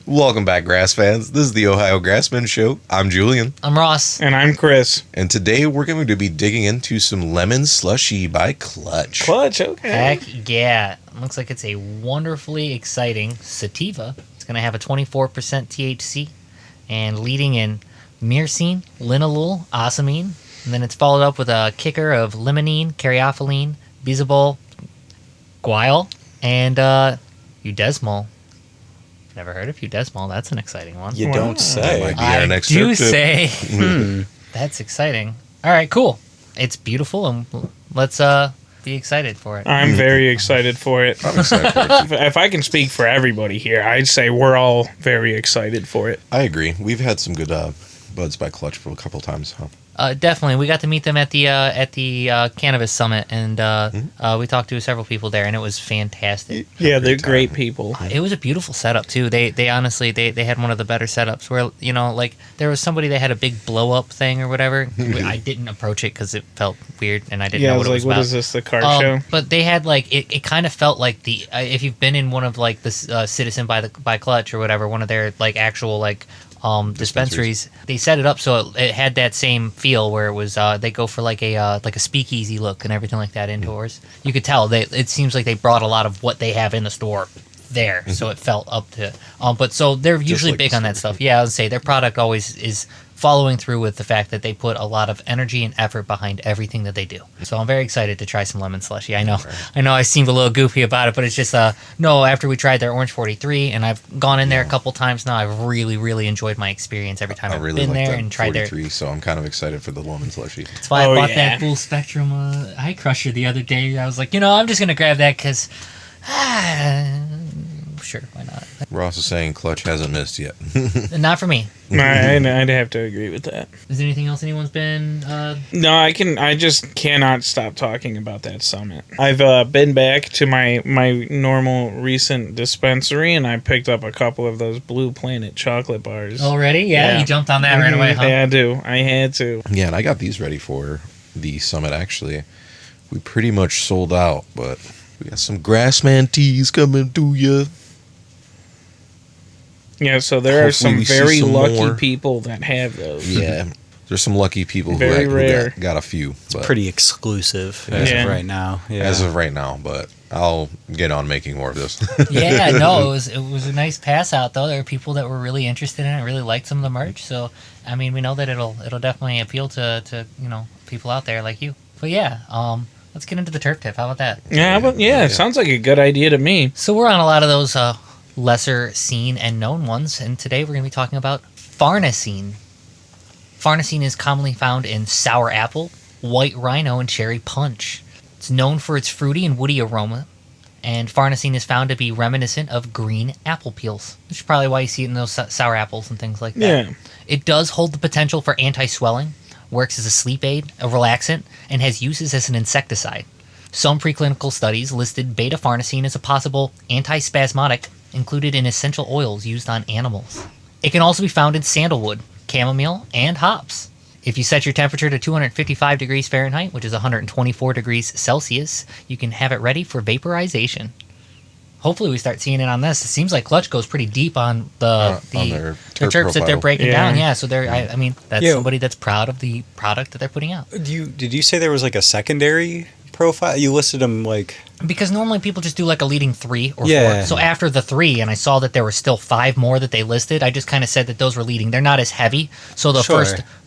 Welcome back, Grass fans. This is the Ohio Grassmen Show. I'm Julian. I'm Ross. And I'm Chris. And today we're going to be digging into some lemon slushie by Klutch. Klutch, okay. Heck yeah. Looks like it's a wonderfully exciting sativa. It's going to have a 24% THC and leading in myrcene, linalool, osamine. And then it's followed up with a kicker of limonene, caryophyllene, bisabol, guaiol, and eudesmol. Never heard of eudesmol. That's an exciting one. You don't say. That might be our next do Terp Tip. say. That's exciting. All right, cool. It's beautiful, and let's be excited for it. I'm very excited for it. I'm excited for it, too. If I can speak for everybody here, I'd say we're all very excited for it. I agree. We've had some good buds by Klutch for a couple times, huh? Definitely. We got to meet them at the Cannabis Summit, and we talked to several people there, and it was fantastic. Yeah, they're great people. It was a beautiful setup too. They honestly they had one of the better setups where like there was somebody that had a big blow up thing or whatever. I didn't approach it because it felt weird and I didn't know what it was about. What is this, the car show? But they had like it kind of felt like the if you've been in one of like the Citizen by Klutch or whatever, one of their like actual like dispensaries, they set it up so it had that same feel where it was they go for like a speakeasy look and everything like that indoors. You could tell it seems like they brought a lot of what they have in the store there, so it felt up to but so they're usually big on that stuff. Yeah, I would say their product always is following through with the fact that they put a lot of energy and effort behind everything that they do. So I'm very excited to try some lemon slushy. I know I seemed a little goofy about it, but it's just no, after we tried their Orange 43 and I've gone in there a couple times now, I've really enjoyed my experience every time I've really been there and tried 43, so I'm kind of excited for the lemon slushy. That's why I bought that Full Spectrum Eye Crusher the other day. I was like, I'm just gonna grab that because sure, why not? Ross is saying Klutch hasn't missed yet. Not for me. I'd have to agree with that. Is there anything else anyone's been No, I just cannot stop talking about that summit. I've been back to my normal recent dispensary and I picked up a couple of those Blue Planet chocolate bars. already? Yeah, you jumped on that right away, huh? Yeah, I had to. Yeah, and I got these ready for the summit, actually. We pretty much sold out, but we got some Grassman teas coming to you. Yeah, so there are some very lucky more people that have those. Yeah, there's some lucky people Very who got a few. It's pretty exclusive as of right now. Yeah. As of right now, but I'll get on making more of this. Yeah, no, it was a nice pass out though. There were people that were really interested in it, really liked some of the merch. So I mean, we know that it'll definitely appeal to people out there like you. But yeah, let's get into the Terp Tip. How about that? Yeah, it sounds like a good idea to me. So we're on a lot of those lesser seen and known ones, and today we're going to be talking about Farnesene. Farnesene is commonly found in sour apple, white rhino, and cherry punch. It's known for its fruity and woody aroma, and Farnesene is found to be reminiscent of green apple peels, which is probably why you see it in those sour apples and things like that. Yeah. It does hold the potential for anti-swelling, works as a sleep aid, a relaxant, and has uses as an insecticide. Some preclinical studies listed beta-farnesene as a possible antispasmodic included in essential oils used on animals. It can also be found in sandalwood, chamomile, and hops. If you set your temperature to 255 degrees Fahrenheit, which is 124 degrees Celsius, you can have it ready for vaporization. Hopefully we start seeing it on this. It seems like Klutch goes pretty deep on the terps that they're breaking down. Yeah, so I mean, that's somebody that's proud of the product that they're putting out. Did you say there was like a secondary profile? You listed them like... Because normally people just do like a leading 3 or 4. So after the 3, and I saw that there were still 5 more that they listed, I just kind of said that those were leading. They're not as heavy. So the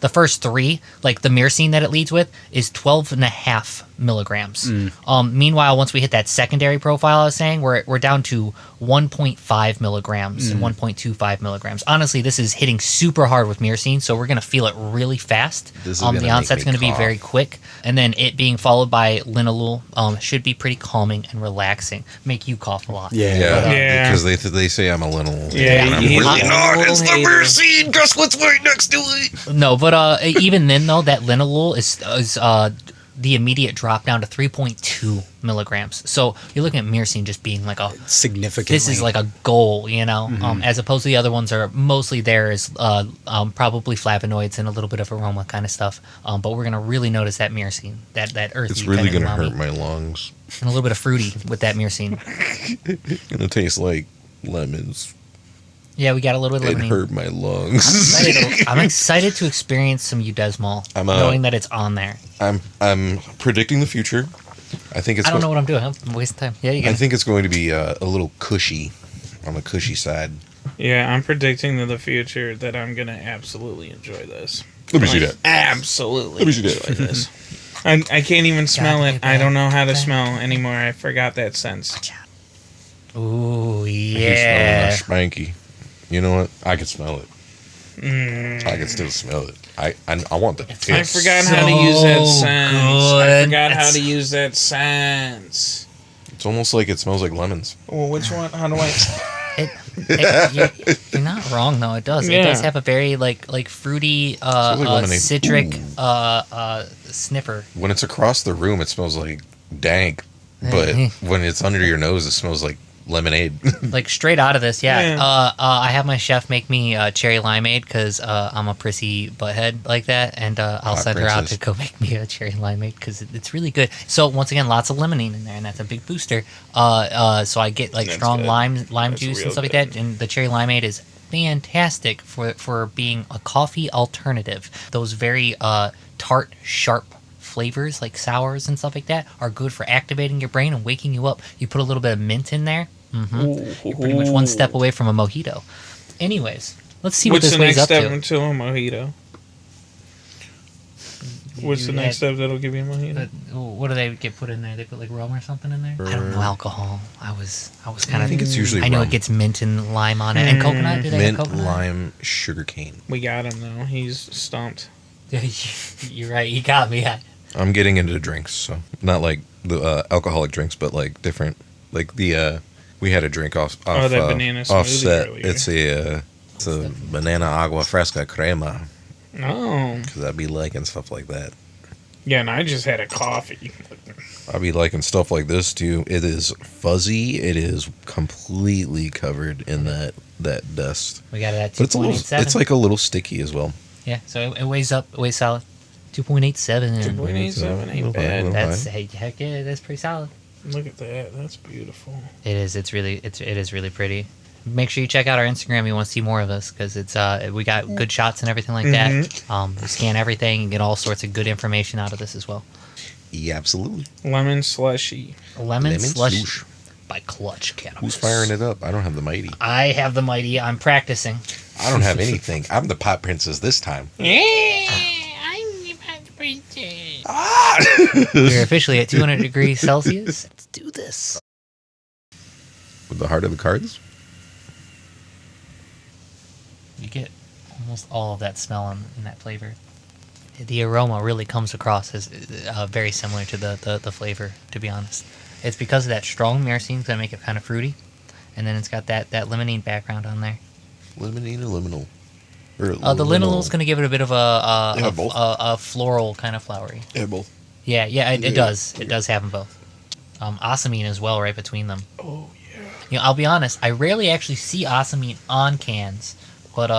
first 3, like the myrcene that it leads with, is 12.5 milligrams. Meanwhile, once we hit that secondary profile I was saying, we're down to 1.5 milligrams and 1.25 milligrams. Honestly, this is hitting super hard with myrcene, so we're going to feel it really fast. The onset's going to be very quick. And then it being followed by linalool should be pretty calming and relaxing. Make you cough a lot. Because they say I'm a linalool. Yeah, and I'm really not. It's the myrcene. Guess what's right next to it? No, but even then though, that linalool is the immediate drop down to 3.2 milligrams. So you're looking at myrcene just being like a significant. This is like a goal, as opposed to the other ones are mostly there as probably flavonoids and a little bit of aroma kind of stuff. But we're gonna really notice that myrcene, that earthy. It's really kind of gonna hurt my lungs. And a little bit of fruity with that myrcene. Gonna taste like lemons. Yeah, we got a little bit of It limonene. hurt my lungs. I'm excited to experience some Udesmol, knowing that it's on there. I'm predicting the future. I think it's. I don't know what I'm doing. I'm wasting time. Yeah, you I can. think it's going to be a little cushy, on the cushy side. Yeah, I'm predicting to the future that I'm gonna absolutely enjoy this. Let me see that. Absolutely. Let me see enjoy that. this. I can't even smell Gotta it. get I don't know how to back. smell anymore. I forgot that sense. Ooh, He's smelling yeah. that spanky. You know what? I can smell it. Mm. I can still smell it. I want the I tips. forgot how to use that So sense. I good. forgot how It's- to use that sense. It's almost like it smells like lemons. Well, which one? How do I? You're not wrong though. It does. It Yeah. does have a very like fruity, Smells like lemonade. citric Ooh. sniffer. When it's across the room, it smells like dank. But when it's under your nose, it smells like lemonade. Like straight out of this, yeah. Yeah. I have my chef make me cherry limeade because I'm a prissy butthead like that, and I'll Hot send her out princess. to go make me a cherry limeade because it's really good. So once again, lots of limonene in there, and that's a big booster. So I get like That's strong good. lime That's juice and real stuff like good. that, and the cherry limeade is fantastic for being a coffee alternative. Those very tart, sharp flavors like sours and stuff like that are good for activating your brain and waking you up. You put a little bit of mint in there. You're pretty much one step away from a mojito. Anyways, let's see what What's this the weighs next up step to. into a mojito? What's the next step that'll give you a mojito? What do they get put in there? They put like rum or something in there. I don't know alcohol. I was kind I of. think it's usually I know rum. it gets mint and lime on it, and coconut. Do they Mint, have coconut? lime, sugarcane. We got him though. He's stumped. You're right. You got me. I'm getting into drinks, so not like the alcoholic drinks, but like different. Like the we had a drink off that banana smoothie offset. earlier. It's a banana agua fresca crema Oh. because I'd be liking stuff like that. Yeah, and I just had a coffee. I'd be liking stuff like this too. It is fuzzy. It is completely covered in that dust. We got it at But it's a little. 2.87. It's like a little sticky as well. Yeah. So it weighs up. It weighs solid. 2.87. 2.87 ain't Little bad. high. That's heck yeah. That's pretty solid. Look at that. That's beautiful. It is. It is really pretty. Make sure you check out our Instagram. You want to see more of us because it's we got good shots and everything like that. We scan everything and get all sorts of good information out of this as well. Yeah, absolutely. Lemon slushy. Lemon slush Slush. by Klutch Cannabis. Who's firing it up? I don't have the mighty. I have the mighty. I'm practicing. I don't have anything. I'm the pot princess this time. We're officially at 200 degrees Celsius. Let's do this. With the heart of the cards. You get almost all of that smell in that flavor. The aroma really comes across as very similar to the flavor, to be honest. It's because of that strong myrcene's going to make it kind of fruity. And then it's got that limonene background on there. Limonene or liminal? Or The linalool's going to give it a bit of Yeah, both. a floral kind of flowery. Yeah, both. Yeah, it does. It does have them both. Asamine as well, right between them. Oh, yeah. You know, I'll be honest. I rarely actually see asamine on cans, but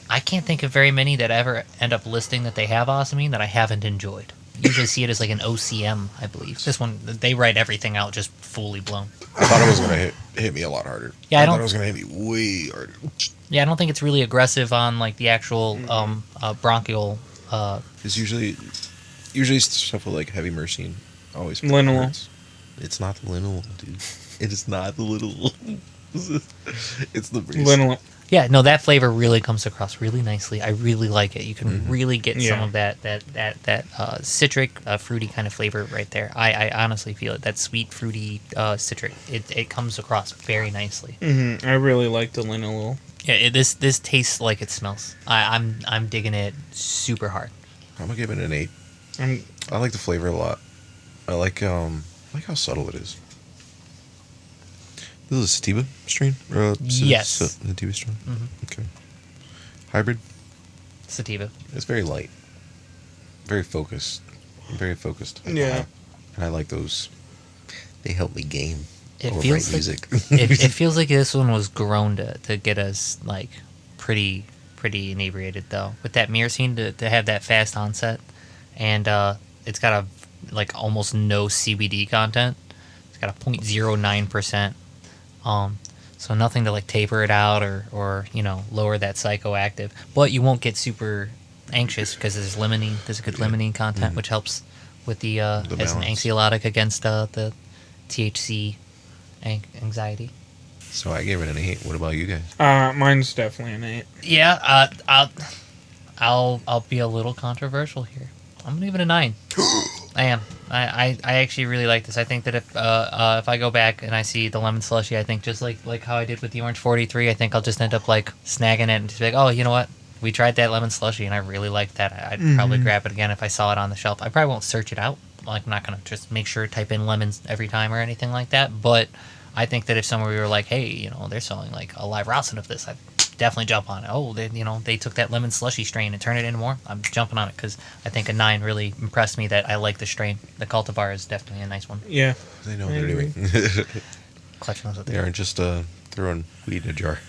I can't think of very many that ever end up listing that they have asamine that I haven't enjoyed. Usually see it as like an OCM, I believe. This one, they write everything out just fully blown. I thought it was going to hit me a lot harder. Yeah, I thought don't- it was going to hit me way harder. Yeah, I don't think it's really aggressive on like the actual bronchial. It's usually stuff with like heavy myrcene. Always Linalool. hurts. It's not the linalool, dude. It is not the linalool. It's the myrcene. Linalool. Yeah, no, that flavor really comes across really nicely. I really like it. You can really get some Yeah. of that citric, fruity kind of flavor right there. I honestly feel it. That sweet, fruity citric. It comes across very nicely. I really like the linalool. Yeah, this tastes like it smells. I'm digging it super hard. I'm gonna give it an 8. I'm I like the flavor a lot. I like how subtle it is. This is a sativa strain? Yes. Sativa strain? Okay. Hybrid? Sativa. It's very light. Very focused. Very focused. Yeah. And I like those. They help me game. It or feels write like music. it feels like this one was grown to get us like pretty inebriated though. With that myrcene to have that fast onset, and it's got a like almost no CBD content. It's got a 0.09%. So nothing to like taper it out or lower that psychoactive. But you won't get super anxious because there's limonene. There's a good limonene content, which helps with the as an balance. anxiolytic against the THC anxiety. So I gave it an 8. What about you guys? Mine's definitely an 8. Yeah, I'll be a little controversial here. I'm gonna give it a 9. I am. I actually really like this. I think that if I go back and I see the lemon slushy, I think just like how I did with the orange 43, I think I'll just end up like snagging it and just be like, oh, you know what? We tried that lemon slushy and I really liked that. I'd probably grab it again if I saw it on the shelf. I probably won't search it out. Like, I'm not gonna just make sure type in lemons every time or anything like that. But I think that if somewhere we were like, hey, they're selling like a live Rossin of this, I'd definitely jump on it. Oh, they took that lemon slushy strain and turned it into more. I'm jumping on it because I think a 9 really impressed me that I like the strain. The cultivar is definitely a nice one. Yeah. They know what they're doing. Klutch knows what They they're aren't just throwing weed in a jar.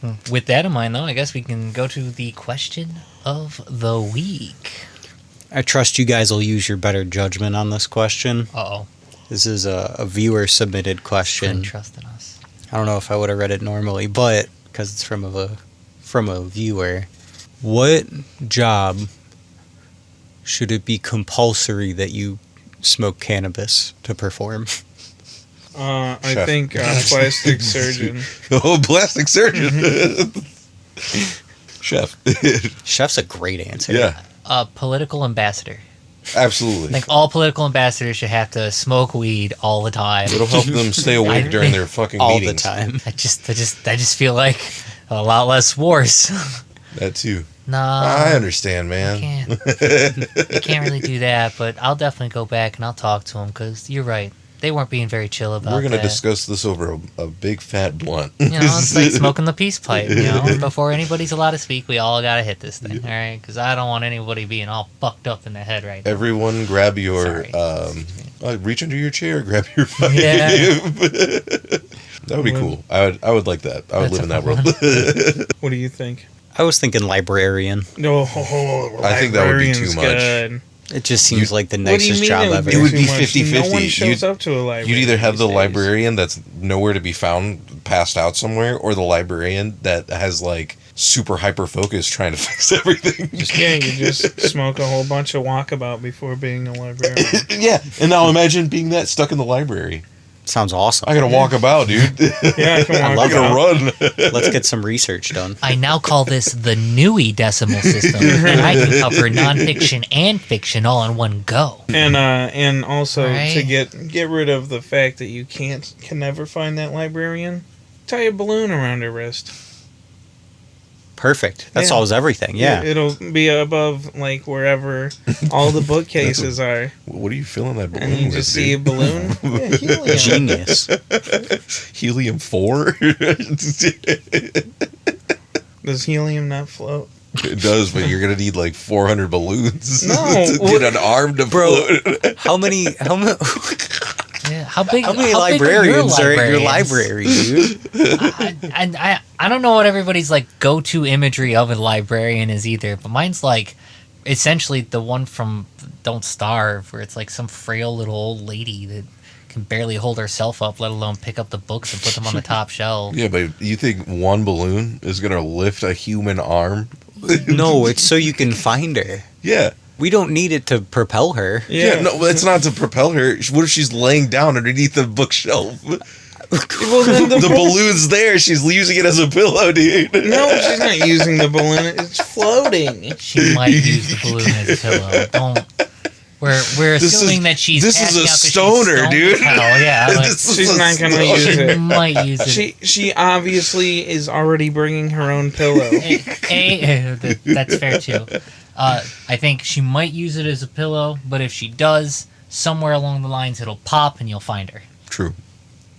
doing. With that in mind, though, I guess we can go to the question of the week. I trust you guys will use your better judgment on this question. Uh-oh. This is a viewer submitted question. Couldn't trust in us. I don't know if I would have read it normally, but because it's from a viewer. What job should it be compulsory that you smoke cannabis to perform? I Chef. think plastic surgeon. Oh, plastic surgeon. Chef. Chef's a great answer. Yeah, Political ambassador. absolutely. I think all political ambassadors should have to smoke weed all the time. It'll help them stay awake during their fucking All meetings. the time. I just feel like a lot less wars. That too. Nah, I understand, man. I can't really do that, but I'll definitely go back and I'll talk to them because you're right. They weren't being very chill about We're gonna that. discuss this over a big fat blunt. It's like smoking the peace pipe. Before anybody's allowed to speak, we all gotta hit this thing, all right? Because I don't want anybody being all fucked up in the head right now. Everyone, grab your Sorry. reach under your chair, grab your pipe. Yeah. That would be cool. I would like that. I would That's live in a that fun world. What do you think? I was thinking librarian. No, I think that would be too librarian's much. good. It just seems like the What do you nicest mean job it would ever. be It would too be much? 50-50. No one shows You'd- up to a library. You'd either have these the days. librarian that's nowhere to be found, passed out somewhere, or the librarian that has like super hyper focus trying to fix everything. Yeah, you just smoke a whole bunch of walkabout before being a librarian. Yeah, and now imagine being that stuck in the library. Sounds awesome. I gotta walk about, dude. Yeah, I can I walk love I about. gotta run. Let's get some research done. I now call this the Newey decimal system. And I can cover nonfiction and fiction all in one go. And also Right. to get rid of the fact that you can never find that librarian, tie a balloon around her wrist. Perfect. That Yeah. solves everything. Yeah. It'll be above like wherever all the bookcases are, What are you filling that balloon and you with, just see a dude? balloon. Yeah, helium. Genius. Helium-4? Does helium not float? It does, but you're gonna need like 400 balloons No, to get an arm to Bro. float. How many Yeah, how big? how many how big librarians are at your librarians? library, dude? I don't know what everybody's like go-to imagery of a librarian is either, but mine's like essentially the one from Don't Starve, where it's like some frail little old lady that can barely hold herself up, let alone pick up the books and put them on the top shelf. Yeah, but you think one balloon is gonna lift a human arm? No, it's so you can find her. Yeah. We don't need it to propel her. Yeah, no, it's not to propel her. What if she's laying down underneath the bookshelf? Well, then The balloon's there. She's using it as a pillow, dude. No, she's not using the balloon. It's floating. She might use the balloon as a pillow. Don't. We're This assuming is- that she's this is passing a out 'cause she's stoner, stoned dude. as hell. Yeah, like, This is She's a not gonna stoner. use she it. might use it. She obviously is already bringing her own pillow. That's fair too. I think she might use it as a pillow, but if she does, somewhere along the lines it'll pop and you'll find her. True.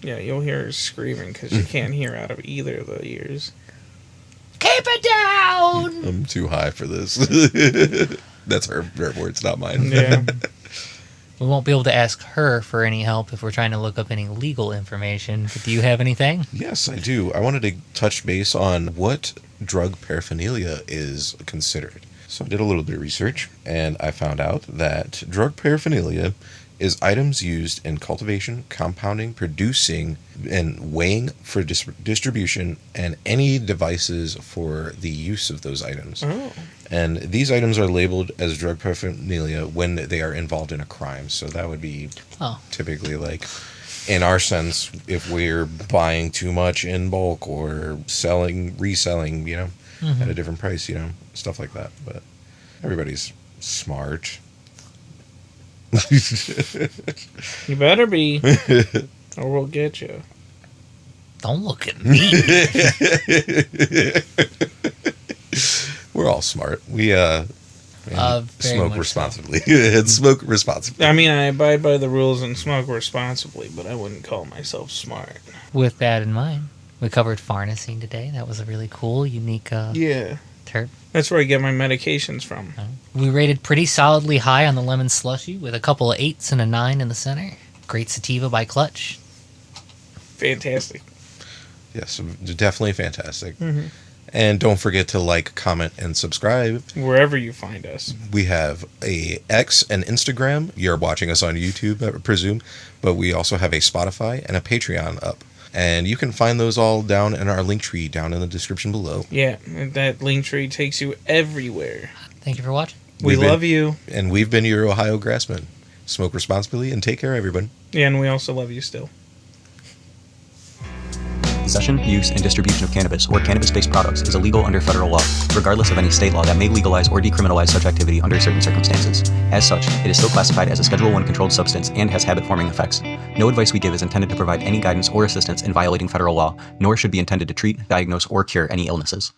Yeah, you'll hear her screaming because you can't hear out of either of the ears. Keep it down. I'm too high for this. That's her words, not mine. Yeah. We won't be able to ask her for any help if we're trying to look up any legal information. But do you have anything? Yes, I do. I wanted to touch base on what drug paraphernalia is considered. So I did a little bit of research, and I found out that drug paraphernalia is items used in cultivation, compounding, producing, and weighing for distribution, and any devices for the use of those items. Oh. And these items are labeled as drug paraphernalia when they are involved in a crime. So that would be typically like, in our sense, if we're buying too much in bulk or reselling, at a different price, stuff like that. But everybody's smart. You better be, or we'll get you. Don't look at me. We're all smart. We smoke responsibly. Smoke responsibly. I mean, I abide by the rules and smoke responsibly, but I wouldn't call myself smart. With that in mind, we covered Farnesene today. That was a really cool, unique terp. That's where I get my medications from. We rated pretty solidly high on the lemon slushie with a couple of 8s and a 9 in the center. Great sativa by Klutch. Fantastic. Yes, definitely fantastic. And don't forget to like, comment, and subscribe. Wherever you find us. We have a X and Instagram. You're watching us on YouTube, I presume. But we also have a Spotify and a Patreon up. And you can find those all down in our link tree down in the description below. Yeah, that link tree takes you everywhere. Thank you for watching. We love you. And we've been your Ohio Grassmen. Smoke responsibly and take care, everyone. Yeah, and we also love you still. Possession, use, and distribution of cannabis or cannabis-based products is illegal under federal law, regardless of any state law that may legalize or decriminalize such activity under certain circumstances. As such, it is still classified as a Schedule I controlled substance and has habit-forming effects. No advice we give is intended to provide any guidance or assistance in violating federal law, nor should be intended to treat, diagnose, or cure any illnesses.